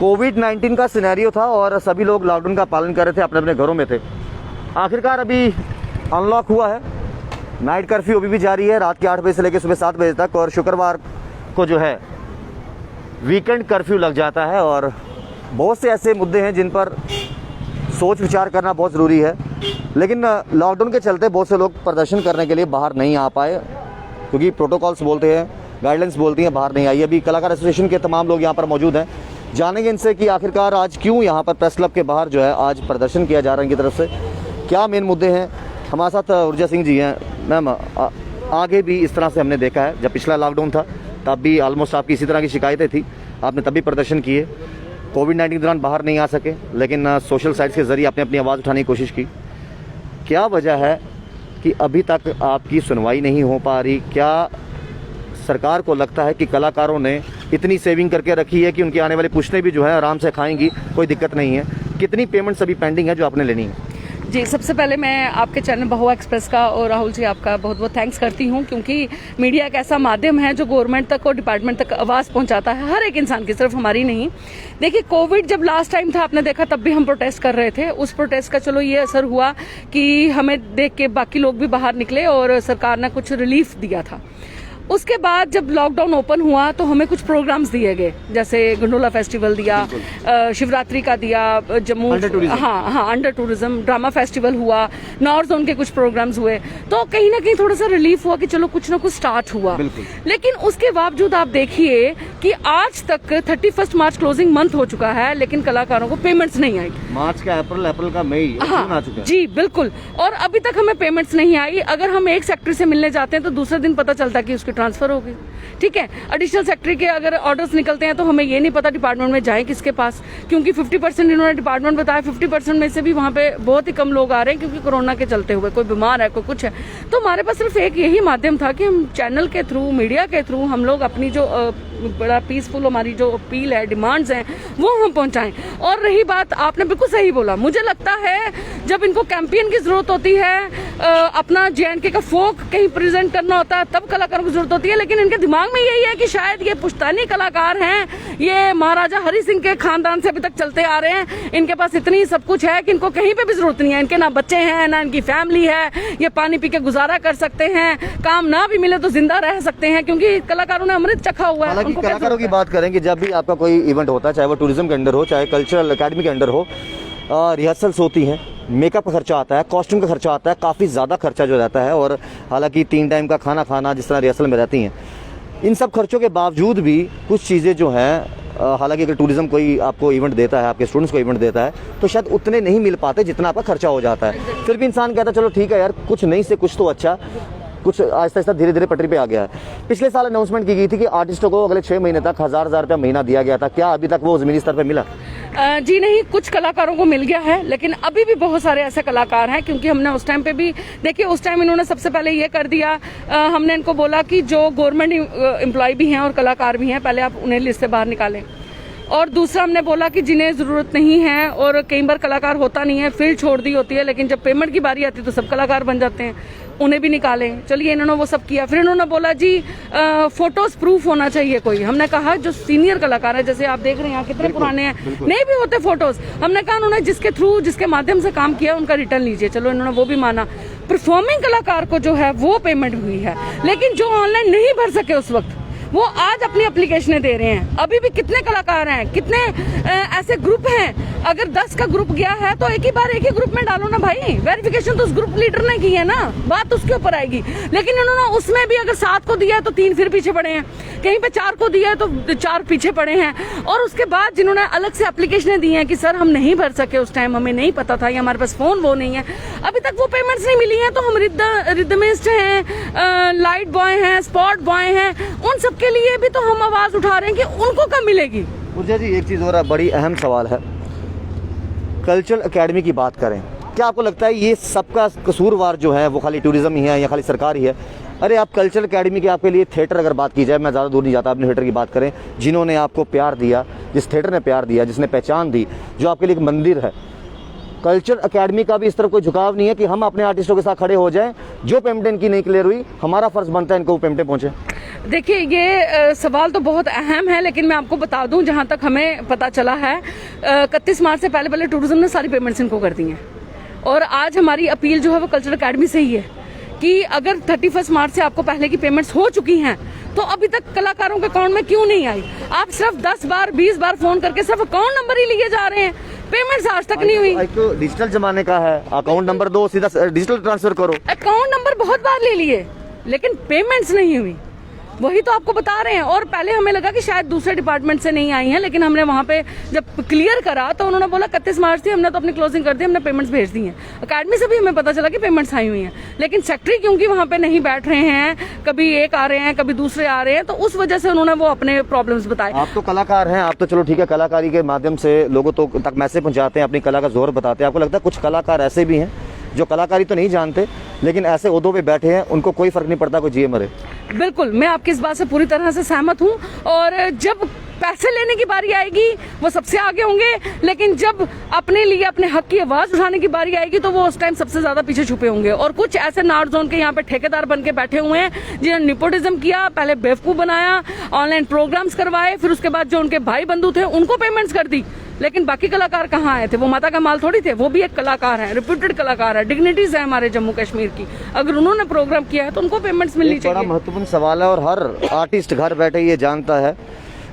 कोविड-19 का सिनेरियो था और सभी लोग लॉकडाउन का पालन कर रहे थे, अपने अपने घरों में थे। आखिरकार अभी अनलॉक हुआ है। नाइट कर्फ्यू अभी भी जारी है, रात के 8 बजे से लेकर सुबह 7 बजे तक, और शुक्रवार को जो है वीकेंड कर्फ्यू लग जाता है। और बहुत से ऐसे मुद्दे हैं जिन पर सोच विचार करना बहुत ज़रूरी है। लेकिन लॉकडाउन के चलते बहुत से लोग प्रदर्शन करने के लिए बाहर नहीं आ पाए, क्योंकि प्रोटोकॉल्स बोलते हैं, गाइडलाइंस बोलती हैं बाहर नहीं आई। अभी कलाकार एसोसिएशन के तमाम लोग यहाँ पर मौजूद हैं, जानेंगे इनसे कि आखिरकार आज क्यों यहाँ पर प्रेस क्लब के बाहर जो है आज प्रदर्शन किया जा रहा है इनकी तरफ से, क्या मेन मुद्दे हैं। हमारे साथ ऊर्जा सिंह जी हैं। मैम, आगे भी इस तरह से हमने देखा है, जब पिछला लॉकडाउन था तब भी ऑलमोस्ट आपकी इसी तरह की शिकायतें थी, आपने तभी प्रदर्शन किए। कोविड-19 के दौरान बाहर नहीं आ सके, लेकिन सोशल साइट्स के ज़रिए आपने अपनी आवाज़ उठाने की कोशिश की। क्या वजह है कि अभी तक आपकी सुनवाई नहीं हो पा रही? क्या सरकार को लगता है कि कलाकारों ने इतनी सेविंग करके रखी है कि उनकी आने वाली पुश्तें भी जो है आराम से खाएंगी, कोई दिक्कत नहीं है? कितनी पेमेंट्स अभी पेंडिंग है जो आपने लेनी है? जी, सबसे पहले मैं आपके चैनल बहुआ एक्सप्रेस का और राहुल जी आपका बहुत बहुत थैंक्स करती हूँ, क्योंकि मीडिया एक ऐसा माध्यम है जो गवर्नमेंट तक और डिपार्टमेंट तक आवाज़ पहुँचाता है, हर एक इंसान की, सिर्फ हमारी नहीं। देखिए, कोविड जब लास्ट टाइम था, आपने देखा, तब भी हम प्रोटेस्ट कर रहे थे। उस प्रोटेस्ट का चलो ये असर हुआ कि हमें देख के बाकी लोग भी बाहर निकले और सरकार ने कुछ रिलीफ दिया था। उसके बाद जब लॉकडाउन ओपन हुआ तो हमें कुछ प्रोग्राम्स दिए गए, जैसे गंडोला फेस्टिवल दिया, शिवरात्रि का दिया, Jammu under tourism drama festival हुआ, नॉर्थ जोन के कुछ प्रोग्राम्स हुए, तो कहीं ना कहीं थोड़ा सा रिलीफ हुआ कि चलो कुछ ना कुछ स्टार्ट हुआ। लेकिन उसके बावजूद आप देखिए कि आज तक 31 मार्च क्लोजिंग मंथ हो चुका है, लेकिन कलाकारों को पेमेंट्स नहीं आई। मार्च का अप्रैल का मई आ चुका है। जी बिल्कुल, और अभी तक हमें पेमेंट्स नहीं आई। अगर हम एक सेक्टर से मिलने जाते हैं तो दूसरे दिन पता चलता है कि उसकी ट्रांसफर हो गई। ठीक है, एडिशनल सेक्टर के अगर ऑर्डर्स निकलते हैं तो हमें ये नहीं पता डिपार्टमेंट में जाए किसके पास, क्योंकि 50% इन्होंने डिपार्टमेंट बताया, 50% में से भी वहाँ पे बहुत ही कम लोग आ रहे हैं क्योंकि कोरोना के चलते हुए, कोई बीमार है, कोई कुछ है। तो हमारे पास सिर्फ एक यही माध्यम था कि हम चैनल के थ्रू, मीडिया के थ्रू हम लोग अपनी जो बड़ा पीसफुल हमारी जो अपील है, डिमांड्स हैं, वो हम पहुंचाएं। और रही बात, आपने बिल्कुल सही बोला, मुझे लगता है जब इनको कैंपेन की जरूरत होती है, अपना JNK का फोक कहीं प्रेजेंट करना होता है, तब कलाकारों की जरूरत होती है। लेकिन इनके दिमाग में यही है कि शायद ये पुश्तैनी कलाकार हैं, ये महाराजा हरि सिंह के खानदान से अभी तक चलते आ रहे हैं, इनके पास इतनी सब कुछ है कि इनको कहीं पे भी जरूरत नहीं है। इनके ना बच्चे हैं, ना इनकी फैमिली है, ये पानी पी के गुजारा कर सकते हैं, काम ना भी मिले तो जिंदा रह सकते हैं, क्योंकि कलाकारों ने अमृत चखा हुआ है। कलाकारों की बात करेंगे, जब भी आपका कोई इवेंट होता है, चाहे वो टूरिज्म के अंडर हो, चाहे कल्चरल अकेडमी के अंडर हो, रिहर्सल्स होती हैं, मेकअप का खर्चा आता है, कॉस्ट्यूम का खर्चा आता है, काफ़ी ज़्यादा खर्चा जो रहता है। और हालांकि 3 टाइम का खाना खाना जिस तरह रिहर्सल में रहती हैं, इन सब खर्चों के बावजूद भी कुछ चीज़ें जो हैं, हालांकि अगर टूरिज्म कोई आपको इवेंट देता है, आपके स्टूडेंट्स को इवेंट देता है, तो शायद उतने नहीं मिल पाते जितना आपका खर्चा हो जाता है। फिर भी इंसान कहता है चलो ठीक है यार, कुछ नहीं से कुछ तो अच्छा, कुछ आहिस्ता आहिस्ता धीरे धीरे पटरी पे आ गया है। पिछले साल अनाउंसमेंट की गई थी कि आर्टिस्टों को अगले 6 महीने तक 1000 रुपया महीना दिया गया था। क्या अभी तक वो जमीनी स्तर पे मिला? जी नहीं, कुछ कलाकारों को मिल गया है, लेकिन अभी भी बहुत सारे ऐसे कलाकार हैं, क्योंकि हमने उस टाइम पे भी देखिए, उस टाइम इन्होंने सबसे पहले ये कर दिया, हमने इनको बोला कि जो गवर्नमेंट एम्प्लॉय भी हैं और कलाकार भी हैं, पहले आप उन्हें लिस्ट से बाहर निकालें। और दूसरा हमने बोला कि जिन्हें जरूरत नहीं है, और कई बार कलाकार होता नहीं है, फील्ड छोड़ दी होती है, लेकिन जब पेमेंट की बारी आती है तो सब कलाकार बन जाते हैं, उन्हें भी निकालें। चलिए, इन्होंने वो सब किया। फिर इन्होंने बोला जी फोटोज प्रूफ होना चाहिए कोई। हमने कहा जो सीनियर कलाकार है, जैसे आप देख रहे हैं यहाँ कितने पुराने हैं, नहीं भी होते फोटोज, हमने कहा उन्होंने जिसके थ्रू, जिसके माध्यम से काम किया, उनका रिटर्न लीजिए। चलो, इन्होंने वो भी माना। परफॉर्मिंग कलाकार को जो है वो पेमेंट हुई है, लेकिन जो ऑनलाइन नहीं भर सके उस वक्त, वो आज अपनी एप्लीकेशनें दे रहे हैं। अभी भी कितने कलाकार हैं, कितने ऐसे ग्रुप हैं, अगर 10 का ग्रुप गया है तो एक ही बार एक ही ग्रुप में डालो ना भाई, वेरिफिकेशन तो उस ग्रुप लीडर ने की है ना, बात उसके ऊपर आएगी। लेकिन उन्होंने उसमें भी अगर 7 को दिया है तो 3 फिर पीछे पड़े हैं, कहीं पे 4 को दिया है तो 4 पीछे पड़े हैं। और उसके बाद जिन्होंने अलग से एप्लीकेशनें दी हैं कि सर हम नहीं भर सके उस टाइम, हमें नहीं पता था, या हमारे पास फोन वो नहीं है, अभी तक वो पेमेंट्स नहीं मिली है, तो हम रिदमिस्ट हैं, लाइट बॉय हैं, स्पॉट बॉय हैं, उन सब के लिए भी तो हम आवाज उठा रहे हैं कि उनको कब मिलेगी। मुझे जी एक चीज़ और बड़ी अहम सवाल है, कल्चरल अकेडमी की बात करें, क्या आपको लगता है ये सबका कसूरवार जो है वो खाली टूरिज्म ही है या खाली सरकार ही है? अरे आप कल्चरल अकेडमी के आपके लिए थिएटर अगर बात की जाए, मैं ज़्यादा दूर नहीं जाता, अपने थिएटर की बात करें, जिन्होंने आपको प्यार दिया, जिस थिएटर ने प्यार दिया, जिसने पहचान दी, जो आपके लिए एक मंदिर है, कल्चर अकेडमी का भी इस तरफ कोई झुकाव नहीं है कि हम अपने आर्टिस्टों के साथ खड़े हो जाएं, जो पेमेंट इनकी नहीं क्लियर हुई, हमारा फर्ज बनता है इनको पेमेंटें पहुंचे। देखिए ये सवाल तो बहुत अहम है, लेकिन मैं आपको बता दूं जहां तक हमें पता चला है 31 मार्च से पहले टूरिज्म ने सारी पेमेंट्स इनको कर दी हैं। और आज हमारी अपील जो है वो कल्चरल अकेडमी से ही है कि अगर 31 मार्च से आपको पहले की पेमेंट्स हो चुकी हैं तो अभी तक कलाकारों के अकाउंट में क्यों नहीं आई? आप सिर्फ 10 बार 20 बार फोन करके सिर्फ अकाउंट नंबर ही लिए जा रहे हैं, पेमेंट्स आज तक नहीं हुई। तो डिजिटल जमाने का है, अकाउंट नंबर दो, सीधा डिजिटल ट्रांसफर करो। अकाउंट नंबर बहुत बार ले लिए लेकिन पेमेंट्स नहीं हुई, वही तो आपको बता रहे हैं। और पहले हमें लगा कि शायद दूसरे डिपार्टमेंट से नहीं आई हैं, लेकिन हमने वहां पे जब क्लियर करा तो उन्होंने बोला 31 मार्च थी, हमने तो अपनी क्लोजिंग कर दी, हमने पेमेंट्स भेज दी हैं। अकेडमी से भी हमें पता चला कि पेमेंट्स आई हुई हैं, लेकिन सेक्रेटरी क्योंकि वहां पे नहीं बैठ रहे हैं, कभी एक आ रहे हैं कभी दूसरे आ रहे हैं, तो उस वजह से उन्होंने वो अपने प्रॉब्लम्स बताए। आप तो कलाकार हैं, आप तो चलो ठीक है, कलाकारी के माध्यम से लोगों तक मैसेज पहुंचाते हैं, अपनी कला का जोर बताते हैं। आपको लगता है कुछ कलाकार ऐसे भी हैं जो कलाकारी तो नहीं जानते लेकिन ऐसे ओहदों पे बैठे हैं, उनको कोई फर्क नहीं पड़ता कोई जिए मरे? बिल्कुल, मैं आपकी इस बात से पूरी तरह से सहमत हूँ। और जब पैसे लेने की बारी आएगी वो सबसे आगे होंगे, लेकिन जब अपने लिए अपने हक की आवाज उठाने की बारी आएगी तो वो उस टाइम सबसे ज्यादा पीछे छुपे होंगे। और कुछ ऐसे नॉर्थ जोन के यहाँ पे ठेकेदार बन के बैठे हुए हैं जिन्होंने निपोटिज्म किया, पहले बेवकूफ बनाया, ऑनलाइन प्रोग्राम्स करवाए, फिर उसके बाद जो उनके भाई बंधु थे उनको पेमेंट्स कर दी। लेकिन बाकी कलाकार कहाँ आए थे? वो माता का माल थोड़ी थे, वो भी एक कलाकार है, रिप्यूटेड कलाकार है, डिग्निटीज है हमारे जम्मू कश्मीर की। अगर उन्होंने प्रोग्राम किया है तो उनको पेमेंट्स मिलनी चाहिए। बड़ा महत्वपूर्ण सवाल है और हर आर्टिस्ट घर बैठे ये जानता है,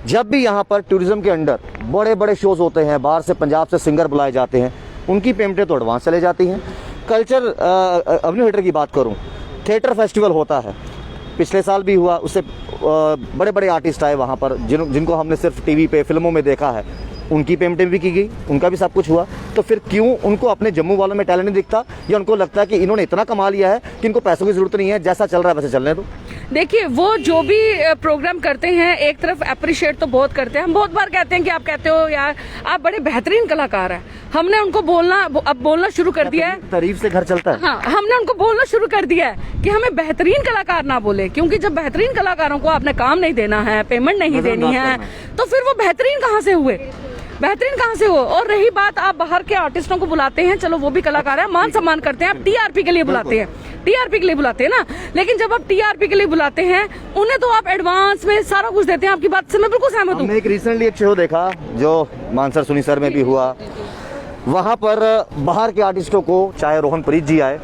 जब भी यहाँ पर टूरिज्म के अंडर बड़े बड़े शोज होते हैं, बाहर से पंजाब से सिंगर बुलाए जाते हैं, उनकी पेमेंटें तो एडवांस चले जाती हैं। कल्चर एवेन्यू थिएटर की बात करूँ, थिएटर फेस्टिवल होता है, पिछले साल भी हुआ, उससे बड़े बड़े आर्टिस्ट आए वहाँ पर जिनको हमने सिर्फ टीवी पे फिल्मों में देखा है, उनकी पेमेंटें भी की गई, उनका भी सब कुछ हुआ। तो फिर क्यों उनको अपने जम्मू वालों में टैलेंट नहीं दिखता, या उनको लगता है कि इन्होंने इतना कमा लिया है कि इनको पैसों की जरूरत नहीं है, जैसा चल रहा है वैसे चलने दो? देखिए वो जो भी प्रोग्राम करते हैं एक तरफ अप्रिशिएट तो बहुत करते हैं, हम बहुत बार कहते हैं कि आप कहते हो यार आप बड़े बेहतरीन कलाकार हैं, हमने उनको बोलना शुरू कर दिया है, तारीफ से घर चलता है। हाँ, हमने उनको बोलना शुरू कर दिया है कि हमें बेहतरीन कलाकार ना बोले, क्योंकि जब बेहतरीन कलाकारों को आपने काम नहीं देना है, पेमेंट नहीं देनी है, तो फिर वो बेहतरीन कहाँ से हुए? बेहतरीन कहाँ से हो? और रही बात, आप बाहर के आर्टिस्टों को बुलाते हैं, चलो वो भी कलाकार है, मान सम्मान करते हैं, आप टीआरपी के लिए बुलाते हैं, टीआरपी के लिए बुलाते हैं ना, लेकिन जब आप टीआरपी के लिए बुलाते हैं उन्हें तो आप एडवांस में सारा कुछ देते हैं। आपकी बात से मैं बिल्कुल सहमत हूँ। हमने एक रिसेंटली एक शो देखा जो मानसर सुनीसर में भी हुआ, वहाँ पर बाहर के आर्टिस्टों को, चाहे रोहन प्रीत जी आए,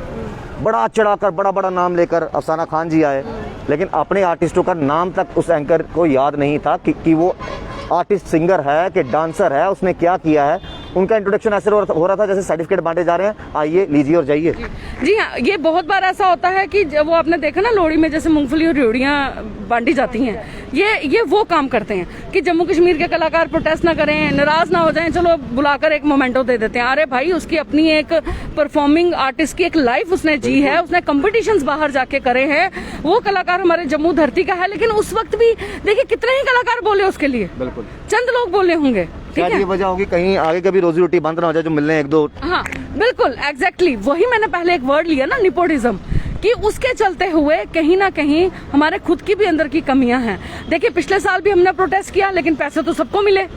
बड़ा चढ़ाकर बड़ा बड़ा नाम लेकर, अफसाना खान जी आए, लेकिन अपने आर्टिस्टों का नाम तक उस एंकर को याद नहीं था कि वो आर्टिस्ट सिंगर है कि डांसर है, उसने क्या किया है। उनका इंट्रोडक्शन ऐसे हो रहा था जैसे सर्टिफिकेट बांटे जा रहे हैं, आइए लीजिए और जाइए। जी हाँ, ये बहुत बार ऐसा होता है कि जब वो आपने देखा ना लोहड़ी में जैसे मूंगफली और रेवड़ियाँ बांटी जाती हैं, ये वो काम करते हैं कि जम्मू कश्मीर के कलाकार प्रोटेस्ट ना करें, नाराज ना हो जाएं, चलो बुलाकर एक मोमेंटो दे देते हैं। अरे भाई, उसकी अपनी एक परफॉर्मिंग आर्टिस्ट की एक लाइफ उसने जी है, उसने कॉम्पिटिशंस बाहर जाके करे हैं, वो कलाकार हमारे जम्मू धरती का है। लेकिन उस वक्त भी देखिए कितने ही कलाकार बोले उसके लिए, बिल्कुल चंद लोग बोले होंगे। क्या ये वजह होगी कहीं आगे कभी रोजी रोटी बंद ना हो जाए जो मिलने एक दो? हाँ बिल्कुल, एग्जैक्टली वही मैंने पहले एक वर्ड लिया ना, निपोटिज्म, कि उसके चलते हुए कहीं ना कहीं हमारे खुद की भी अंदर की कमियां हैं। देखिए पिछले साल भी हमने प्रोटेस्ट किया लेकिन पैसे तो सबको मिले।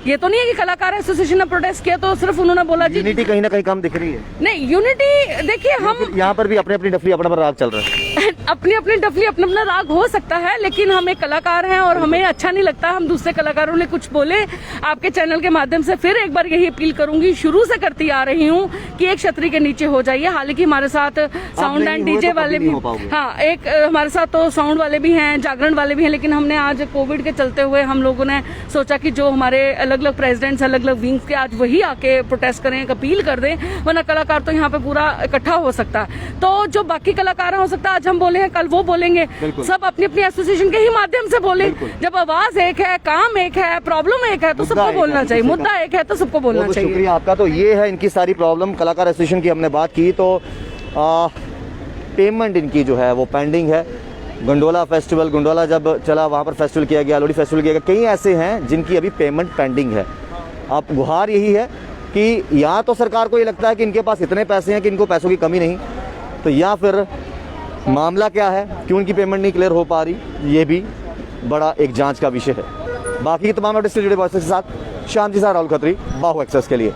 ये तो नहीं है कि कलाकार एसोसिएशन ने प्रोटेस्ट किया तो सिर्फ उन्होंने बोला जी। यूनिटी कहीं ना कहीं कम दिख रही है। नहीं, यूनिटी देखिए हम यहाँ पर भी अपनी अपनी डफली अपना राग चल रहा है अपनी अपनी डफली अपना अपना राग हो सकता है, लेकिन हम एक कलाकार हैं और हमें अच्छा नहीं लगता हम दूसरे कलाकारों ने कुछ बोले। आपके चैनल के माध्यम से फिर एक बार यही अपील करूंगी, शुरू से करती आ रही हूँ कि एक छतरी के नीचे हो जाइए। हालांकि हमारे साथ साउंड एंड डीजे वाले भी, हाँ एक हमारे साथ तो साउंड वाले भी हैं, जागरण वाले भी हैं, लेकिन हमने आज कोविड के चलते हुए हम लोगों ने सोचा कि जो हमारे अलग अलग प्रेसिडेंट्स अलग अलग विंग्स के आज वही आके प्रोटेस्ट करें, एक अपील कर दें, वरना कलाकार तो यहाँ पे पूरा इकट्ठा हो सकता है। तो जो बाकी कलाकार हो सकता है आज हम बोले हैं कल वो बोलेंगे, सब अपनी अपनी एसोसिएशन के ही माध्यम से बोले। जब आवाज एक है, काम एक है, प्रॉब्लम एक है तो सबको बोलना चाहिए, मुद्दा एक है तो सबको बोलना चाहिए। शुक्रिया आपका। तो ये है इनकी सारी प्रॉब्लम, कलाकार एसोसिएशन की हमने बात की तो पेमेंट इनकी जो है वो पेंडिंग है। गंडोला फेस्टिवल, गंडोला जब चला वहाँ पर फेस्टिवल किया गया, लोहड़ी फेस्टिवल किया गया, कई ऐसे हैं जिनकी अभी पेमेंट पेंडिंग है। अब गुहार यही है कि या तो सरकार को ये लगता है कि इनके पास इतने पैसे हैं कि इनको पैसों की कमी नहीं, तो या फिर मामला क्या है, क्यों इनकी पेमेंट नहीं क्लियर हो पा रही, ये भी बड़ा एक जांच का विषय है। बाकी तमाम अपडेट्स से जुड़े बॉयस के साथ श्याम जी, राहुल खत्री, बाहु एक्सेस के लिए।